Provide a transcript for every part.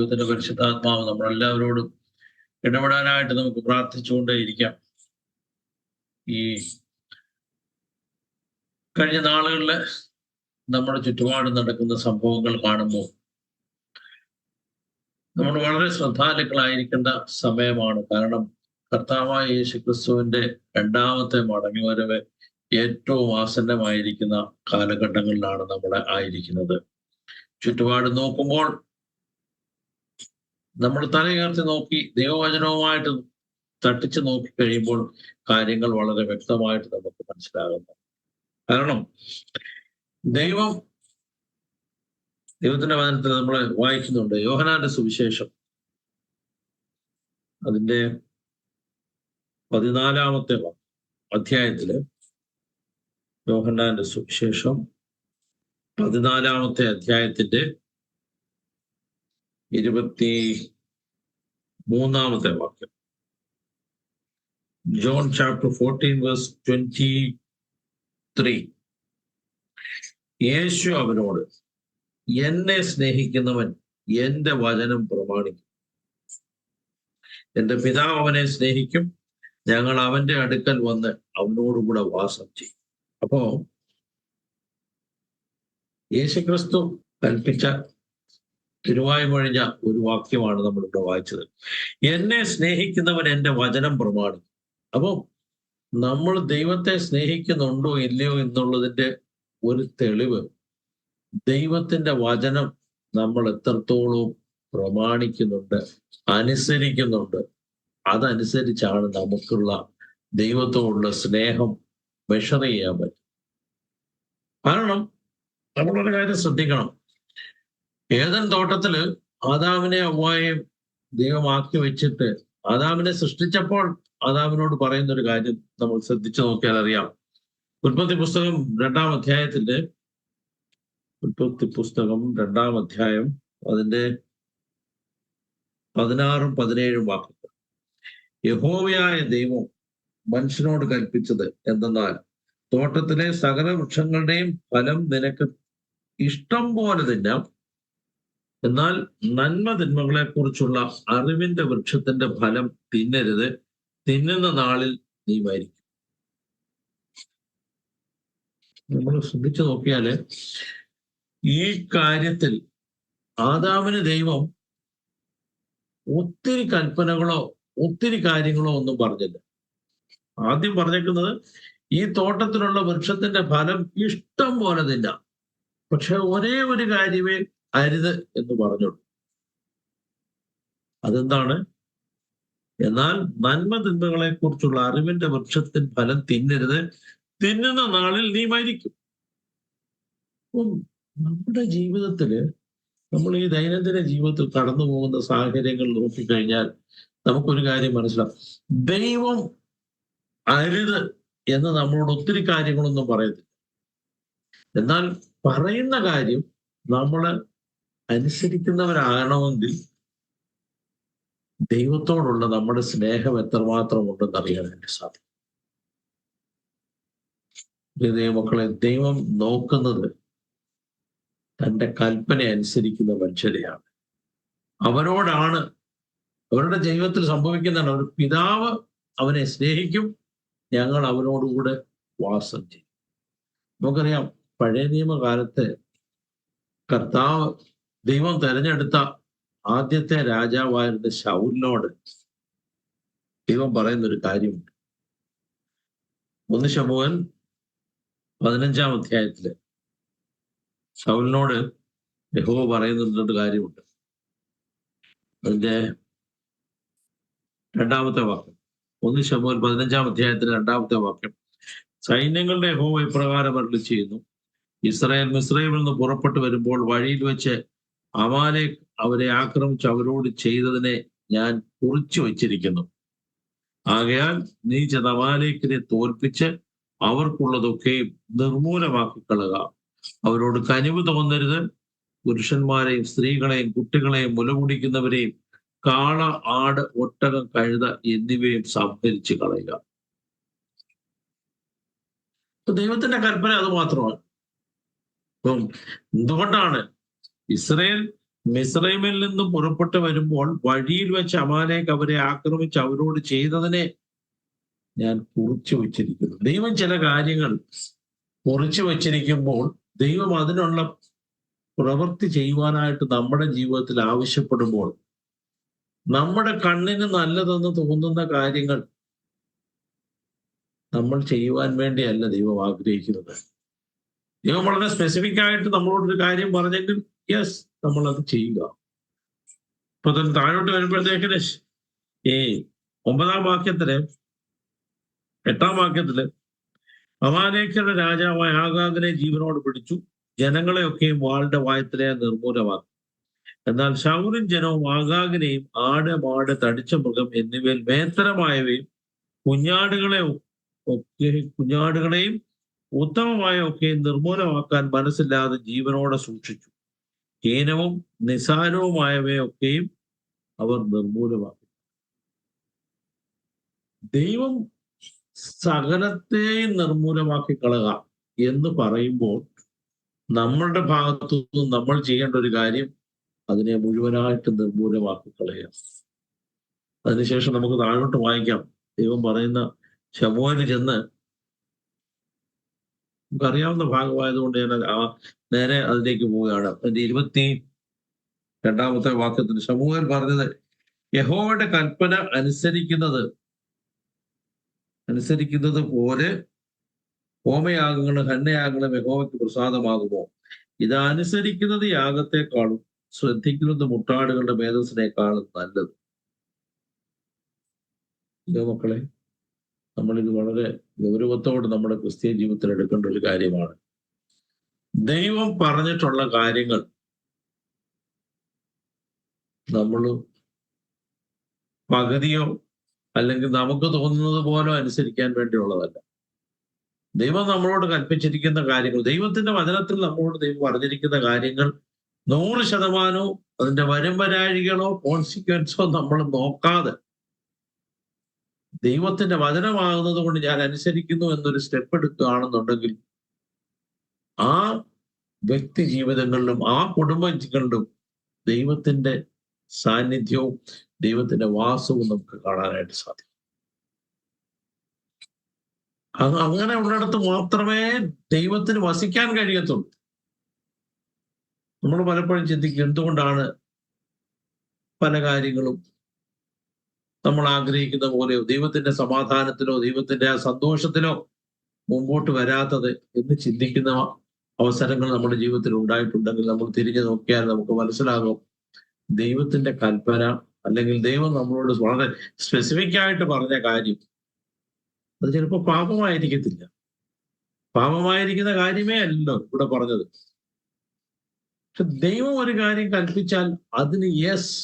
ദൈവത്തിന്റെ പരിശുദ്ധാത്മാവ് നമ്മളെല്ലാവരോടും ഇടപെടാനായിട്ട് നമുക്ക് പ്രാർത്ഥിച്ചുകൊണ്ടേയിരിക്കാം. ഈ കഴിഞ്ഞ നാളുകളിൽ നമ്മുടെ ചുറ്റുപാടും നടക്കുന്ന സംഭവങ്ങൾ കാണുമ്പോൾ നമ്മൾ വളരെ ശ്രദ്ധാലുക്കളായിരിക്കേണ്ട സമയമാണ്. കാരണം കർത്താവായ യേശുക്രിസ്തുവിന്റെ രണ്ടാമത്തെ മടങ്ങിവരവ് ഏറ്റവും ആസന്നമായിരിക്കുന്ന കാലഘട്ടങ്ങളിലാണ് നമ്മൾ ആയിരിക്കുന്നത്. ചുറ്റുപാട് നോക്കുമ്പോൾ നമ്മൾ തലയുയർത്തി നോക്കി ദൈവവചനവുമായിട്ട് തട്ടിച്ചു നോക്കി കഴിയുമ്പോൾ കാര്യങ്ങൾ വളരെ വ്യക്തമായിട്ട് നമുക്ക് മനസ്സിലാകുന്നു. കാരണം ദൈവത്തിന്റെ വചനത്തിൽ നമ്മൾ വായിക്കുന്നുണ്ട്. യോഹന്നാന്റെ സുവിശേഷം അതിന്റെ 14-ാമത്തെ അധ്യായത്തില്, യോഹന്നാന്റെ സുവിശേഷം 14-ാമത്തെ അധ്യായത്തിന്റെ 23-ാമത്തെ വാക്യം. John chapter 14 verse 23. യേശു അവനോട്, എന്നെ സ്നേഹിക്കുന്നവൻ എന്റെ വചനം പ്രമാണിക്കും. എന്റെ പിതാവ് അവനെ സ്നേഹിക്കും, ഞങ്ങൾ അവന്റെ അടുക്കൽ വന്ന് അവനോടുകൂടെ വാസം ചെയ്യും. അപ്പോ യേശുക്രിസ്തു കൽപ്പിച്ച തിരുവായ്മൊഴിഞ്ഞ ഒരു വാക്യമാണ് നമ്മളിവിടെ വായിച്ചത്. എന്നെ സ്നേഹിക്കുന്നവൻ എന്റെ വചനം പ്രമാണിക്കും. അപ്പോ നമ്മൾ ദൈവത്തെ സ്നേഹിക്കുന്നുണ്ടോ ഇല്ലയോ എന്നുള്ളതിന്റെ ഒരു തെളിവ് ദൈവത്തിന്റെ വചനം നമ്മൾ എത്രത്തോളം പ്രമാണിക്കുന്നുണ്ട്, അനുസരിക്കുന്നുണ്ട്. അതനുസരിച്ചാണ് നമുക്കുള്ള ദൈവത്തോടുള്ള സ്നേഹം മെഷർ ചെയ്യാൻ പറ്റും. കാരണം നമ്മളൊരു കാര്യം ശ്രദ്ധിക്കണം. ഏദൻ തോട്ടത്തില് ആദാമിനെ ഹവ്വായെയും ദൈവമാക്കി വെച്ചിട്ട് ആദാമിനെ സൃഷ്ടിച്ചപ്പോൾ ആദാമിനോട് പറയുന്ന ഒരു കാര്യം നമ്മൾ ശ്രദ്ധിച്ചു നോക്കിയാൽ അറിയാം. ഉൽപ്പത്തി പുസ്തകം 2-ാം അധ്യായത്തിന്റെ ഉൽപ്പത്തി പുസ്തകം 2-ാം അധ്യായം അതിന്റെ 16-ഉം 17-ഉം വാക്യങ്ങൾ. യഹോവയായ ദൈവം മനുഷ്യനോട് കൽപ്പിച്ചത് എന്തെന്നാൽ, തോട്ടത്തിലെ സകല വൃക്ഷങ്ങളുടെയും ഫലം നിനക്ക് ഇഷ്ടം പോലെ തിന്നാം, എന്നാൽ നന്മ തിന്മകളെ കുറിച്ചുള്ള അറിവിന്റെ വൃക്ഷത്തിന്റെ ഫലം തിന്നരുത്, തിന്നുന്ന നാളിൽ നീ മരിക്കും. നമ്മൾ ശ്രദ്ധിച്ചു നോക്കിയാല് ഈ കാര്യത്തിൽ ആദാമിന് ദൈവം ഒത്തിരി കൽപ്പനകളോ ഒത്തിരി കാര്യങ്ങളോ ഒന്നും പറഞ്ഞില്ല. ആദ്യം പറഞ്ഞേക്കുന്നത് ഈ തോട്ടത്തിലുള്ള വൃക്ഷത്തിന്റെ ഫലം ഇഷ്ടം പോലെ തിന്നാം, പക്ഷെ ഒരേ ഒരു കാര്യമേ അരുത് എന്ന് പറഞ്ഞുള്ളൂ. അതെന്താണ്? എന്നാൽ നന്മ തിന്മകളെ കുറിച്ചുള്ള അറിവിന്റെ വൃക്ഷത്തിൻ ഫലം തിന്നരുത്, തിന്നുന്ന നാളിൽ നീ മരിക്കും. നമ്മുടെ ജീവിതത്തില്, നമ്മൾ ഈ ദൈനംദിന ജീവിതത്തിൽ കടന്നു പോകുന്ന സാഹചര്യങ്ങൾ നോക്കിക്കഴിഞ്ഞാൽ നമുക്കൊരു കാര്യം മനസ്സിലാവും. ദൈവം അരുത് എന്ന് നമ്മളോട് ഒത്തിരി കാര്യങ്ങളൊന്നും പറയത്തില്ല. എന്നാൽ പറയുന്ന കാര്യം നമ്മൾ അനുസരിക്കുന്നവരാകണമെങ്കിൽ ദൈവത്തോടുള്ള നമ്മുടെ സ്നേഹം എത്രമാത്രം ഉണ്ടെന്ന് അറിയാനായിട്ട് സാധിക്കും. ദൈവമക്കളെ, ദൈവം നോക്കുന്നത് തൻ്റെ കൽപ്പന അനുസരിക്കുന്ന മനുഷ്യരെയാണ്. അവരോടാണ്, അവരുടെ ജീവിതത്തിൽ സംഭവിക്കുന്നതാണ്. ഒരു പിതാവ് അവനെ സ്നേഹിക്കും, ഞങ്ങൾ അവനോടുകൂടെ വാസം ചെയ്യും. നമുക്കറിയാം, പഴയ നിയമകാലത്ത് കർത്താവ് ദൈവം തെരഞ്ഞെടുത്ത ആദ്യത്തെ രാജാവായിരുന്ന ശൗലിനോട് ദൈവം പറയുന്നൊരു കാര്യമുണ്ട്. 1 ശമൂവേൽ 15-ാം അധ്യായത്തില് ശൗലിനോട് യഹോവ പറയുന്നൊരു കാര്യമുണ്ട്. അതിന്റെ 2-ാമത്തെ വാക്യം, 1 ശമൂവേൽ 15-ാം അധ്യായത്തിലെ 2-ാമത്തെ വാക്യം. സൈന്യങ്ങളുടെ യഹോവ ഇപ്രകാരം അരുളി ചെയ്യുന്നു, ഇസ്രായേൽ മിസ്രയീമിൽ നിന്ന് പുറപ്പെട്ടു വരുമ്പോൾ വഴിയിൽ വെച്ച് അമാലേക്ക് അവരെ ആക്രമിച്ച് അവരോട് ചെയ്തതിനെ ഞാൻ കുറിച്ചു വച്ചിരിക്കുന്നു. ആകയാൽ നീ ചെന്ന് അമാലേക്കിനെ തോൽപ്പിച്ച് അവർക്കുള്ളതൊക്കെയും നിർമൂലമാക്കിക്കളക. അവരോട് കനിവ് തോന്നരുത്. പുരുഷന്മാരെയും സ്ത്രീകളെയും കുട്ടികളെയും മുല കുടിക്കുന്നവരെയും കാള, ആട്, ഒട്ടകം, കഴുത എന്നിവയും സംഹരിച്ച് കളയുക. ദൈവത്തിന്റെ കൽപ്പന അത് മാത്രമാണ്. അപ്പം എന്തുകൊണ്ടാണ് ഇസ്രായേൽ മിസ്രൈമിൽ നിന്നും പുറപ്പെട്ടു വരുമ്പോൾ വഴിയിൽ വെച്ച് അമാലേക്ക് അവരെ ആക്രമിച്ച് അവരോട് ചെയ്തതിനെ ഞാൻ കുറിച്ചു വച്ചിരിക്കുന്നു. ദൈവം ചില കാര്യങ്ങൾ കുറിച്ചു വച്ചിരിക്കുമ്പോൾ ദൈവം അതിനുള്ള പ്രവൃത്തി ചെയ്യുവാനായിട്ട് നമ്മുടെ ജീവിതത്തിൽ ആവശ്യപ്പെടുമ്പോൾ നമ്മുടെ കണ്ണിന് നല്ലതെന്ന് തോന്നുന്ന കാര്യങ്ങൾ നമ്മൾ ചെയ്യുവാൻ വേണ്ടിയല്ല ദൈവം ആഗ്രഹിക്കുന്നത്. ദൈവം വളരെ സ്പെസിഫിക് ആയിട്ട് നമ്മളോടൊരു കാര്യം പറഞ്ഞെങ്കിൽ യെസ്, നമ്മൾ അത് ചെയ്യുക. ഇപ്പൊ തന്നെ താഴോട്ട് വരുമ്പോഴത്തേക്കിന് ഈ 9-ാം വാക്യത്തില് 8-ാം വാക്യത്തില് അമാലേക്യരുടെ രാജാവായ ആഗാഗിനെ ജീവനോട് പിടിച്ചു, ജനങ്ങളെയൊക്കെയും വാളുടെ വായത്തിലെ നിർമൂലമാക്കി. എന്നാൽ ശൗലും ജനവും ആഗാഗിനെയും ആട്, മാട്, തടിച്ച മൃഗം എന്നിവയിൽ മേത്തരമായവയും കുഞ്ഞാടുകളെയും ഉത്തമമായ ഒക്കെയും നിർമൂലമാക്കാൻ മനസ്സില്ലാതെ ജീവനോടെ സൂക്ഷിച്ചു. ഹീനവും നിസാരവുമായവയൊക്കെയും അവർ നിർമൂലമാക്കി. ദൈവം സകലത്തെയും നിർമൂലമാക്കി കളക എന്ന് പറയുമ്പോൾ നമ്മളുടെ ഭാഗത്തു നിന്നും നമ്മൾ ചെയ്യേണ്ട ഒരു കാര്യം അതിനെ മുഴുവനായിട്ട് നിർമൂലമാക്കി കളയുക. അതിനുശേഷം നമുക്ക് താഴോട്ട് വായിക്കാം. ദൈവം പറയുന്ന ശമൂവേലിന് ചെന്ന്, നമുക്കറിയാവുന്ന ഭാഗമായതുകൊണ്ട് ഞാൻ നേരെ അതിലേക്ക് പോവുകയാണ്. അതിന്റെ 22-ാമത്തെ വാക്യത്തിൽ ശമൂവേൽ പറഞ്ഞത്, യഹോവയുടെ കൽപ്പന അനുസരിക്കുന്നത് പോലെ ഹോമയാഗങ്ങളും ഹന്നയാഗങ്ങളും യഹോവയ്ക്ക് പ്രസാദമാകുമോ? ഇത് അനുസരിക്കുന്നത് യാഗത്തെക്കാളും ശ്രദ്ധിക്കുന്നത് മുട്ടാടുകളുടെ മേധസ്സിനേക്കാളും നല്ലത്. മക്കളെ, നമ്മളിത് വളരെ ഗൗരവത്തോട് നമ്മുടെ ക്രിസ്ത്യൻ ജീവിതത്തിൽ എടുക്കേണ്ട ഒരു കാര്യമാണ്. ദൈവം പറഞ്ഞിട്ടുള്ള കാര്യങ്ങൾ നമ്മൾ പകുതിയോ അല്ലെങ്കിൽ നമുക്ക് തോന്നുന്നത് പോലോ അനുസരിക്കാൻ വേണ്ടിയുള്ളതല്ല. ദൈവം നമ്മളോട് കൽപ്പിച്ചിരിക്കുന്ന കാര്യങ്ങൾ, ദൈവത്തിന്റെ വചനത്തിൽ നമ്മളോട് ദൈവം പറഞ്ഞിരിക്കുന്ന കാര്യങ്ങൾ 100% അതിന്റെ വരുംവരാഴികളോ കോൺസിക്വൻസോ നമ്മൾ നോക്കാതെ ദൈവത്തിന്റെ വചനമാകുന്നത് കൊണ്ട് ഞാൻ അനുസരിക്കുന്നു എന്നൊരു സ്റ്റെപ്പ് എടുക്കുകയാണെന്നുണ്ടെങ്കിൽ ആ വ്യക്തി ജീവിതങ്ങളിലും ആ കുടുംബങ്ങളിലും ദൈവത്തിന്റെ സാന്നിധ്യവും ദൈവത്തിന്റെ വാസവും നമുക്ക് കാണാനായിട്ട് സാധിക്കും. അങ്ങനെ ഉള്ളിടത്ത് മാത്രമേ ദൈവത്തിന് വസിക്കാൻ കഴിയത്തുള്ളൂ. നമ്മൾ പലപ്പോഴും ചിന്തിക്കും, എന്തുകൊണ്ടാണ് പല കാര്യങ്ങളും നമ്മൾ ആഗ്രഹിക്കുന്ന പോലെയോ ദൈവത്തിന്റെ സമാധാനത്തിലോ ദൈവത്തിന്റെ ആ സന്തോഷത്തിലോ മുമ്പോട്ട് വരാത്തത് എന്ന് ചിന്തിക്കുന്ന അവസരങ്ങൾ നമ്മുടെ ജീവിതത്തിൽ ഉണ്ടായിട്ടുണ്ടെങ്കിൽ നമ്മൾ തിരിഞ്ഞു നോക്കിയാൽ നമുക്ക് മനസ്സിലാകും, ദൈവത്തിന്റെ കൽപ്പന അല്ലെങ്കിൽ ദൈവം നമ്മളോട് വളരെ സ്പെസിഫിക് ആയിട്ട് പറഞ്ഞ കാര്യം അത് ചിലപ്പോൾ പാപമായിരിക്കത്തില്ല. പാപമായിരിക്കുന്ന കാര്യമേ അല്ലല്ലോ ഇവിടെ പറഞ്ഞത്. പക്ഷെ ദൈവം ഒരു കാര്യം കൽപ്പിച്ചാൽ അതിന് യെസ്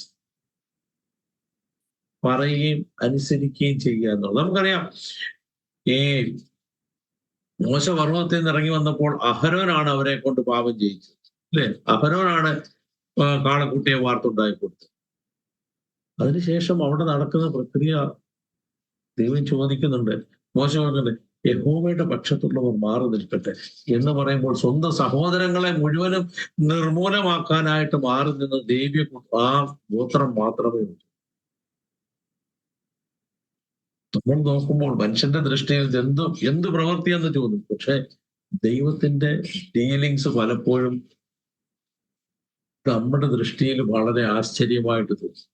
പറയുകയും അനുസരിക്കുകയും ചെയ്യുക എന്നുള്ളത് നമുക്കറിയാം. ഈ മോശ പർവ്വതത്തിൽ നിന്ന് ഇറങ്ങി വന്നപ്പോൾ അഹരോനാണ് അവരെ കൊണ്ട് പാപം ചെയ്യിച്ചത്, അല്ലെ? അഹരോനാണ് കാളക്കുട്ടിയെ വാർത്തുണ്ടാക്കി കൊടുത്തത്. അതിനുശേഷം അവിടെ നടക്കുന്ന പ്രക്രിയ ദൈവം ചോദിക്കുന്നുണ്ട്. മോശ പറഞ്ഞത് യഹോവയുടെ പക്ഷത്തുള്ളവർ മാറി നിൽക്കട്ടെ എന്ന് പറയുമ്പോൾ സ്വന്തം സഹോദരങ്ങളെ മുഴുവനും നിർമൂലമാക്കാനായിട്ട് മാറി നിന്ന് ദൈവ ആ ഗോത്രം മാത്രമേ ഉള്ളൂ. നമ്മൾ നോക്കുമ്പോൾ മനുഷ്യന്റെ ദൃഷ്ടിയിൽ എന്ത് പ്രവൃത്തിയെന്ന് തോന്നും. പക്ഷെ ദൈവത്തിന്റെ ഡീലിങ്സ് പലപ്പോഴും നമ്മുടെ ദൃഷ്ടിയിൽ വളരെ ആശ്ചര്യമായിട്ട് തോന്നും.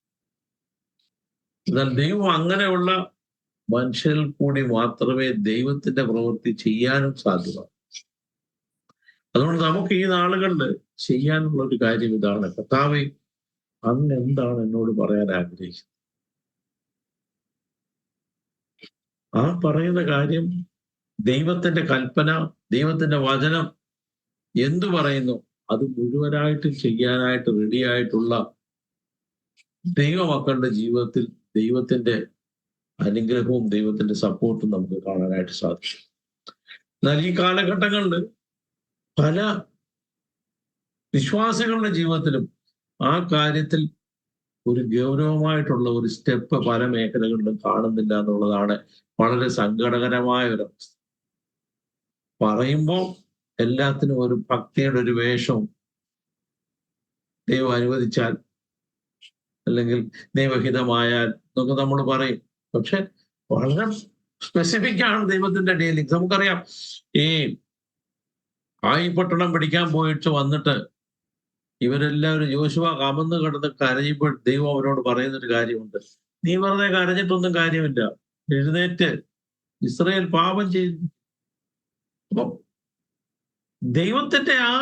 എന്നാൽ ദൈവം അങ്ങനെയുള്ള മനുഷ്യരിൽ കൂടി മാത്രമേ ദൈവത്തിന്റെ പ്രവൃത്തി ചെയ്യാനും സാധ്യമാകൂ. അതുകൊണ്ട് നമുക്ക് ഈ നാളുകളിൽ ചെയ്യാനുള്ള ഒരു കാര്യം ഇതാണ്, കർത്താവേ, അങ്ങ് എന്താണ് എന്നോട് പറയാൻ ആഗ്രഹിക്കുന്നത്? ആ പറയുന്ന കാര്യം, ദൈവത്തിന്റെ കൽപ്പന, ദൈവത്തിന്റെ വചനം എന്തു പറയുന്നു അത് മുഴുവനായിട്ടും ചെയ്യാനായിട്ട് റെഡിയായിട്ടുള്ള ദൈവമക്കളുടെ ജീവിതത്തിൽ ദൈവത്തിന്റെ അനുഗ്രഹവും ദൈവത്തിന്റെ സപ്പോർട്ടും നമുക്ക് കാണാനായിട്ട് സാധിക്കും. എന്നാൽ ഈ കാലഘട്ടങ്ങളിൽ പല വിശ്വാസികളുടെ ജീവിതത്തിലും ആ കാര്യത്തിൽ ഒരു ഗൗരവമായിട്ടുള്ള ഒരു സ്റ്റെപ്പ് പല മേഖലകളിലും കാണുന്നില്ല എന്നുള്ളതാണ് വളരെ സങ്കടകരമായ ഒരു അവസ്ഥ. പറയുമ്പോൾ എല്ലാത്തിനും ഒരു ഭക്തിയുടെ ഒരു വേഷവും ദൈവം അനുവദിച്ചാൽ, അല്ലെങ്കിൽ ദൈവഹിതമായാൽ എന്നൊക്കെ നമ്മൾ പറയും. പക്ഷെ വളരെ സ്പെസിഫിക് ആണ് ദൈവത്തിന്റെ ഡീലിങ്സ്. നമുക്കറിയാം, ഈ ആയി പട്ടണം പിടിക്കാൻ പോയിട്ട് വന്നിട്ട് ഇവരെല്ലാവരും യോശുവ കമന്ന് കിടന്ന് കരയുമ്പോൾ ദൈവം അവരോട് പറയുന്നൊരു കാര്യമുണ്ട്. നീ വെറുതെ കരഞ്ഞിട്ടൊന്നും കാര്യമില്ല, എഴുന്നേറ്റ് ഇസ്രായേൽ പാപം ചെയ്തു. അപ്പം ദൈവത്തിന്റെ ആ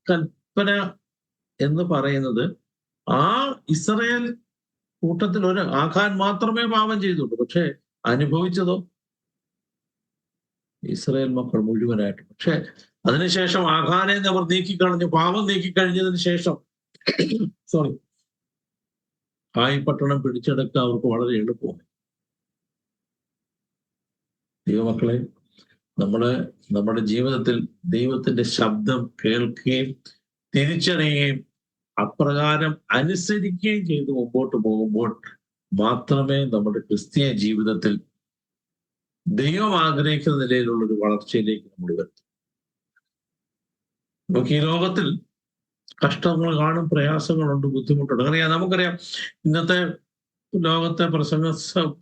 കൽപ്പന എന്ന് പറയുന്നത്, ആ ഇസ്രായേൽ കൂട്ടത്തിൽ ഒരു ആഖാൻ മാത്രമേ പാപം ചെയ്തുള്ളൂ. പക്ഷെ അനുഭവിച്ചതോ ഇസ്രായേൽ മക്കൾ മുഴുവനായിട്ട്. പക്ഷെ അതിനുശേഷം ആഖാനെ അവർ നീക്കിക്കളഞ്ഞു. പാപം നീക്കിക്കഴിഞ്ഞതിന് ശേഷം സോറി ഹായ് പട്ടണം പിടിച്ചെടുക്കാൻ അവർക്ക് വളരെ എളുപ്പമായി. ദൈവമക്കളെ, നമ്മുടെ ജീവിതത്തിൽ ദൈവത്തിന്റെ ശബ്ദം കേൾക്കുകയും തിരിച്ചറിയുകയും അപ്രകാരം അനുസരിക്കുകയും ചെയ്ത് മുമ്പോട്ട് പോകുമ്പോൾ മാത്രമേ നമ്മുടെ ക്രിസ്തീയ ജീവിതത്തിൽ ദൈവം ആഗ്രഹിക്കുന്ന നിലയിലുള്ള ഒരു വളർച്ചയിലേക്ക് നമ്മൾ വരും. നമുക്ക് ഈ ലോകത്തിൽ കഷ്ടങ്ങൾ കാണും, പ്രയാസങ്ങളുണ്ട്, ബുദ്ധിമുട്ടുണ്ട്. നമുക്കറിയാം ഇന്നത്തെ ലോകത്തെ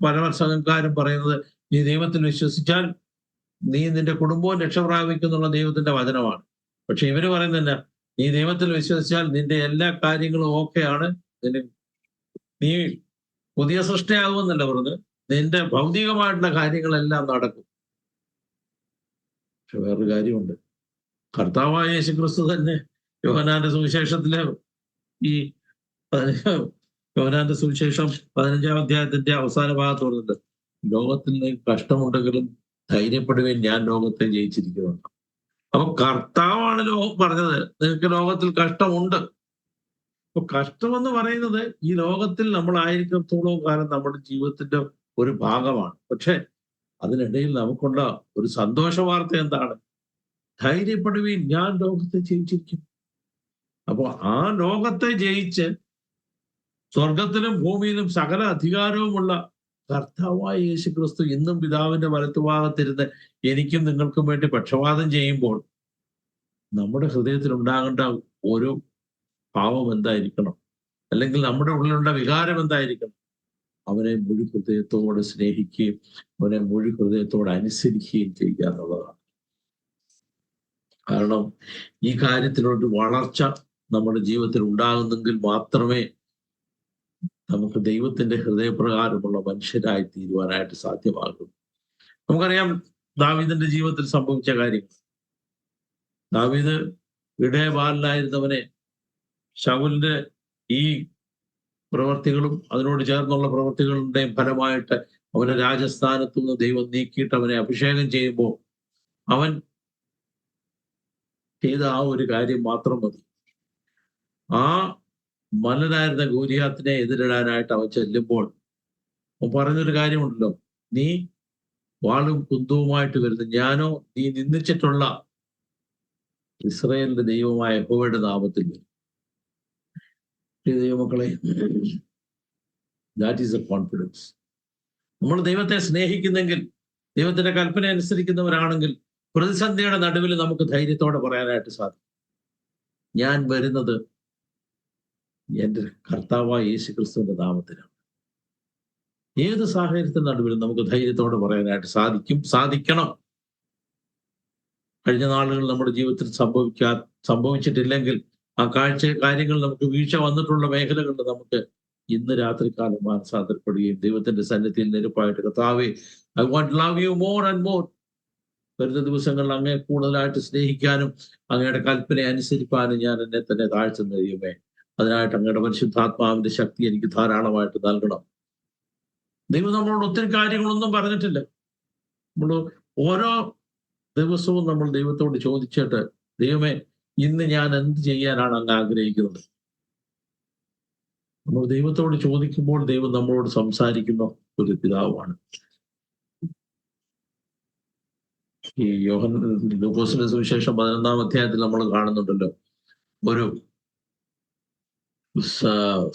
പല പ്രസംഗക്കാരും പറയുന്നത്, നീ ദൈവത്തിൽ വിശ്വസിച്ചാൽ നീ നിന്റെ കുടുംബവും രക്ഷ പ്രാപിക്കുന്നുള്ള ദൈവത്തിന്റെ വചനമാണ്. പക്ഷെ ഇവര് പറയുന്നില്ല, നീ ദൈവത്തിൽ വിശ്വസിച്ചാൽ നിന്റെ എല്ലാ കാര്യങ്ങളും ഓക്കെയാണ്, നീ പുതിയ സൃഷ്ടിയാകുമെന്നല്ല പറഞ്ഞത്, നിന്റെ ഭൗതികമായിട്ടുള്ള കാര്യങ്ങളെല്ലാം നടക്കും. പക്ഷെ വേറൊരു കാര്യമുണ്ട്. കർത്താവായ യേശുക്രിസ്തു തന്നെ യോഹന്നാന്റെ സുവിശേഷത്തിലെ ഈ യോഹന്നാന്റെ സുവിശേഷം 15-ാം അധ്യായത്തിന്റെ അവസാന ഭാഗത്ത് പറഞ്ഞിട്ട്, ലോകത്തിൽ കഷ്ടമുണ്ടെങ്കിലും ധൈര്യപ്പെടുകയും ഞാൻ ലോകത്തെ ജയിച്ചിരിക്കുന്നു. അപ്പൊ കർത്താവാണ് പറഞ്ഞത്, നിനക്ക് ലോകത്തിൽ കഷ്ടമുണ്ട്. അപ്പൊ കഷ്ടമെന്ന് പറയുന്നത് ഈ ലോകത്തിൽ നമ്മളായിരിക്കത്തോളം കാലം നമ്മുടെ ജീവിതത്തിന്റെ ഒരു ഭാഗമാണ്. പക്ഷെ അതിനിടയിൽ നമുക്കുള്ള ഒരു സന്തോഷ വാർത്ത എന്താണ്? ധൈര്യപ്പെടുകയും ഞാൻ ലോകത്തെ ജയിച്ചിരിക്കും. അപ്പൊ ആ ലോകത്തെ ജയിച്ച് സ്വർഗത്തിലും ഭൂമിയിലും സകല അധികാരവുമുള്ള കർത്താവായ യേശു ക്രിസ്തു ഇന്നും പിതാവിന്റെ വലത്തുഭാഗത്തിരുന്ന് എനിക്കും നിങ്ങൾക്കും വേണ്ടി പക്ഷപാതം ചെയ്യുമ്പോൾ നമ്മുടെ ഹൃദയത്തിൽ ഉണ്ടാകേണ്ട ഒരു ഭാവം എന്തായിരിക്കണം? അല്ലെങ്കിൽ നമ്മുടെ ഉള്ളിലുള്ള വികാരം എന്തായിരിക്കണം? അവനെ മുഴു ഹൃദയത്തോടെ സ്നേഹിക്കുകയും അവനെ മുഴു ഹൃദയത്തോടെ അനുസരിക്കുകയും ചെയ്യുക എന്നുള്ളതാണ്. കാരണം ഈ കാര്യത്തിലൊരു വളർച്ച നമ്മുടെ ജീവിതത്തിൽ ഉണ്ടാകുന്നെങ്കിൽ മാത്രമേ നമുക്ക് ദൈവത്തിന്റെ ഹൃദയപ്രകാരമുള്ള മനുഷ്യരായി തീരുവാനായിട്ട് സാധ്യമാകും. നമുക്കറിയാം ദാവീദിന്റെ ജീവിതത്തിൽ സംഭവിച്ച കാര്യങ്ങൾ. ദാവീദ് ഇടയബാലനായിരുന്നവനെ ശൗലിന്റെ ഈ പ്രവർത്തികളും അതിനോട് ചേർന്നുള്ള പ്രവർത്തികളുടെയും ഫലമായിട്ട് അവനെ രാജസ്ഥാനത്തു നിന്ന് ദൈവം നീക്കിയിട്ട് അവനെ അഭിഷേകം ചെയ്യുമ്പോൾ അവൻ ചെയ്ത ആ ഒരു കാര്യം മാത്രം മതി. ആ മല്ലനായിരുന്ന ഗോലിയാത്തിനെ എതിരിടാനായിട്ട് അവൻ ചെല്ലുമ്പോൾ അവൻ പറഞ്ഞൊരു കാര്യമുണ്ടല്ലോ, നീ വാളും കുന്തവുമായിട്ട് വരുന്നു, ഞാനോ നീ നിന്ദിച്ചിട്ടുള്ള ഇസ്രായേലിന്റെ ദൈവമായ യഹോവയുടെ നാമത്തിൽ വരും. ദൈവമക്കളെ, ദാറ്റ് ഈസ് എ കോൺഫിഡൻസ്. നമ്മൾ ദൈവത്തെ സ്നേഹിക്കുന്നെങ്കിൽ, ദൈവത്തിന്റെ കൽപ്പന അനുസരിക്കുന്നവരാണെങ്കിൽ പ്രതിസന്ധിയുടെ നടുവിൽ നമുക്ക് ധൈര്യത്തോടെ പറയാനായിട്ട് സാധിക്കും, ഞാൻ വരുന്നത് എൻ്റെ കർത്താവായ യേശു ക്രിസ്തുവിന്റെ നാമത്തിലാണ്. ഏത് സാഹചര്യത്തിന്റെ നടുവിലും നമുക്ക് ധൈര്യത്തോടെ പറയാനായിട്ട് സാധിക്കണം. കഴിഞ്ഞ നാളുകൾ നമ്മുടെ ജീവിതത്തിൽ സംഭവിച്ചിട്ടില്ലെങ്കിൽ ആ കാര്യങ്ങൾ നമുക്ക് വീഴ്ച വന്നിട്ടുള്ള മേഖലകളിൽ നമുക്ക് ഇന്ന് രാത്രികാലം മാനസാന്തരപ്പെടുകയും ദൈവത്തിന്റെ സന്നിധിയിൽ നെരുപ്പായിട്ട്, കർത്താവേ, I want love you more and more, വരുന്ന ദിവസങ്ങളിൽ അങ്ങേ കൂടുതലായിട്ട് സ്നേഹിക്കാനും അങ്ങയുടെ കൽപ്പന അനുസരിക്കാനും ഞാൻ എന്നെ തന്നെ താഴ്ത്തുന്ന ദൈവമേ, അതിനായിട്ട് അങ്ങയുടെ പരിശുദ്ധാത്മാവിന്റെ ശക്തി എനിക്ക് ധാരാളമായിട്ട് നൽകണം. ദൈവം നമ്മളോട് ഒത്തിരി കാര്യങ്ങളൊന്നും പറഞ്ഞിട്ടില്ല. നമ്മൾ ഓരോ ദിവസവും നമ്മൾ ദൈവത്തോട് ചോദിച്ചിട്ട്, ദൈവമേ, ഇന്ന് ഞാൻ എന്ത് ചെയ്യാനാണ് അങ്ങ് ആഗ്രഹിക്കുന്നത്? നമ്മൾ ദൈവത്തോട് ചോദിക്കുമ്പോൾ ദൈവം നമ്മളോട് സംസാരിക്കുന്ന ഒരു പിതാവാണ്. ഈ ലൂക്കോസിന്റെ സുവിശേഷം 11-ാം അധ്യായത്തിൽ നമ്മൾ കാണുന്നുണ്ടല്ലോ, ഒരു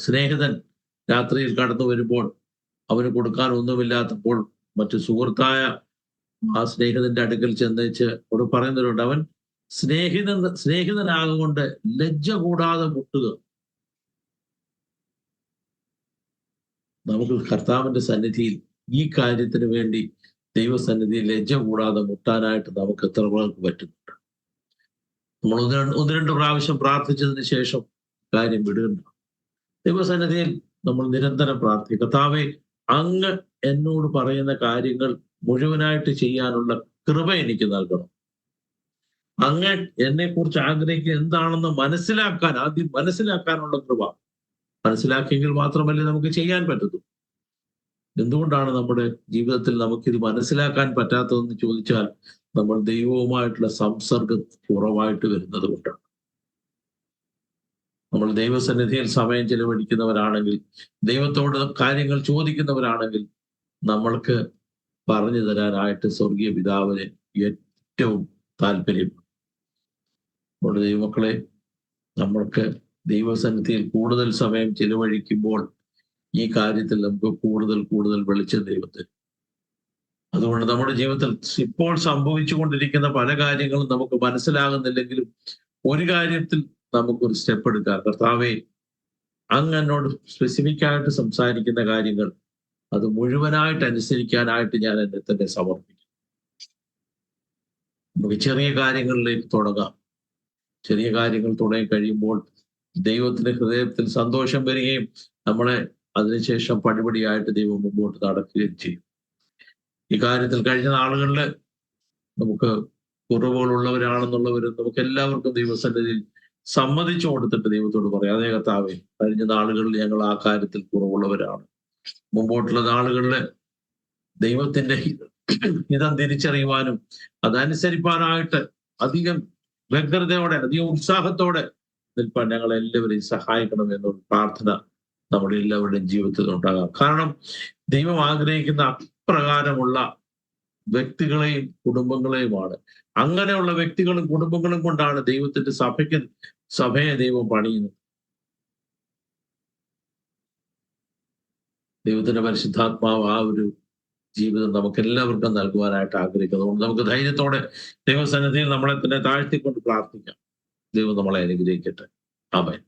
സ്നേഹിതൻ രാത്രിയിൽ കടന്നു വരുമ്പോൾ അവന് കൊടുക്കാൻ ഒന്നുമില്ലാത്തപ്പോൾ മറ്റു സുഹൃത്തായ ആ സ്നേഹിതന്റെ അടുക്കൽ ചെന്നേച്ച് അവിടെ പറയുന്നവരുണ്ട്, അവൻ സ്നേഹിതനാകൊണ്ട് ലജ്ജ കൂടാതെ മുട്ടുക. നമുക്ക് കർത്താവിന്റെ സന്നിധിയിൽ ഈ കാര്യത്തിന് വേണ്ടി ദൈവസന്നിധിയിൽ ലജ്ജ കൂടാതെ മുട്ടാനായിട്ട് നമുക്ക് എത്ര പേർക്ക് പറ്റുന്നുണ്ട്? നമ്മൾ ഒന്ന് രണ്ട് പ്രാവശ്യം പ്രാർത്ഥിച്ചതിന് ശേഷം കാര്യം വിടുകണ്ട. ദൈവസന്നിധിയിൽ നമ്മൾ നിരന്തരം പ്രാർത്ഥിക്കും. കർത്താവേ, അങ്ങ് എന്നോട് പറയുന്ന കാര്യങ്ങൾ മുഴുവനായിട്ട് ചെയ്യാനുള്ള കൃപ എനിക്ക് നൽകണം. അങ്ങ് എന്നെ കുറിച്ച് ആഗ്രഹിക്കുക എന്താണെന്ന് ആദ്യം മനസ്സിലാക്കാനുള്ള കൃപ. മനസ്സിലാക്കിയെങ്കിൽ മാത്രമല്ലേ നമുക്ക് ചെയ്യാൻ പറ്റൂ. എന്തുകൊണ്ടാണ് നമ്മുടെ ജീവിതത്തിൽ നമുക്കിത് മനസ്സിലാക്കാൻ പറ്റാത്തതെന്ന് ചോദിച്ചാൽ, നമ്മൾ ദൈവവുമായിട്ടുള്ള സംസർഗം കുറവായിട്ട് വരുന്നത് കൊണ്ടാണ്. നമ്മൾ ദൈവസന്നിധിയിൽ സമയം ചെലവഴിക്കുന്നവരാണെങ്കിൽ, ദൈവത്തോട് കാര്യങ്ങൾ ചോദിക്കുന്നവരാണെങ്കിൽ, നമ്മൾക്ക് പറഞ്ഞു തരാനായിട്ട് സ്വർഗീയ പിതാവിന് ഏറ്റവും താല്പര്യം. നമ്മുടെ ദൈവമക്കളെ, നമ്മൾക്ക് ദൈവസന്നിധിയിൽ കൂടുതൽ സമയം ചെലവഴിക്കുമ്പോൾ ഈ കാര്യത്തിൽ നമുക്ക് കൂടുതൽ വെളിച്ചം ദൈവത്തിൽ. അതുകൊണ്ട് നമ്മുടെ ജീവിതത്തിൽ ഇപ്പോൾ സംഭവിച്ചുകൊണ്ടിരിക്കുന്ന പല കാര്യങ്ങളും നമുക്ക് മനസ്സിലാകുന്നില്ലെങ്കിലും ഒരു കാര്യത്തിൽ നമുക്കൊരു സ്റ്റെപ്പ് എടുക്കാം. കർത്താവേ, അങ്ങ് എന്നോട് സ്പെസിഫിക് ആയിട്ട് സംസാരിക്കുന്ന കാര്യങ്ങൾ അത് മുഴുവനായിട്ട് അനുസരിക്കാനായിട്ട് ഞാൻ എന്നെ തന്നെ സമർപ്പിക്കും. നമുക്ക് ചെറിയ കാര്യങ്ങളിലേക്ക് തുടങ്ങാം. ചെറിയ കാര്യങ്ങൾ തുടങ്ങി കഴിയുമ്പോൾ ദൈവത്തിന്റെ ഹൃദയത്തിൽ സന്തോഷം വരികയും നമ്മളെ അതിനുശേഷം പടിപടിയായിട്ട് ദൈവം മുമ്പോട്ട് നടക്കുകയും ചെയ്യും. ഈ കാര്യത്തിൽ കഴിഞ്ഞ നാളുകളിൽ നമുക്ക് കുറവുകളുള്ളവരാണെന്നുള്ളവരും നമുക്ക് എല്ലാവർക്കും ദൈവസന്നിധിയിൽ സമ്മതിച്ചു കൊടുത്തിട്ട് ദൈവത്തോട് പറയാം, അതേ കർത്താവേ, കഴിഞ്ഞ നാളുകളിൽ ഞങ്ങൾ ആ കാര്യത്തിൽ കുറവുള്ളവരാണ്. മുമ്പോട്ടുള്ള നാളുകളിൽ ദൈവത്തിന്റെ ഹിതം തിരിച്ചറിയുവാനും അതനുസരിപ്പാനായിട്ട് അധികം വ്യഗ്രതയോടെ, അധികം ഉത്സാഹത്തോടെ നിൽപ്പാൻ ഞങ്ങൾ എല്ലാവരെയും സഹായിക്കണം എന്നുള്ള പ്രാർത്ഥന നമ്മുടെ എല്ലാവരുടെയും ജീവിതത്തിൽ ഉണ്ടാകാം. കാരണം ദൈവം ആഗ്രഹിക്കുന്ന അപ്രകാരമുള്ള വ്യക്തികളെയും കുടുംബങ്ങളെയുമാണ്. അങ്ങനെയുള്ള വ്യക്തികളും കുടുംബങ്ങളും കൊണ്ടാണ് ദൈവത്തിന്റെ സഭയെ ദൈവം പണിയുന്നത്. ദൈവത്തിന്റെ പരിശുദ്ധാത്മാവ് ആ ഒരു ജീവിതം നമുക്ക് എല്ലാവർക്കും നൽകുവാനായിട്ട് ആഗ്രഹിക്കുന്നത്. നമുക്ക് ധൈര്യത്തോടെ ദൈവസന്നിധിയിൽ നമ്മളെ തന്നെ താഴ്ത്തിക്കൊണ്ട് പ്രാർത്ഥിക്കാം. ദൈവം നമ്മളെ അനുഗ്രഹിക്കട്ടെ. ആമേൻ.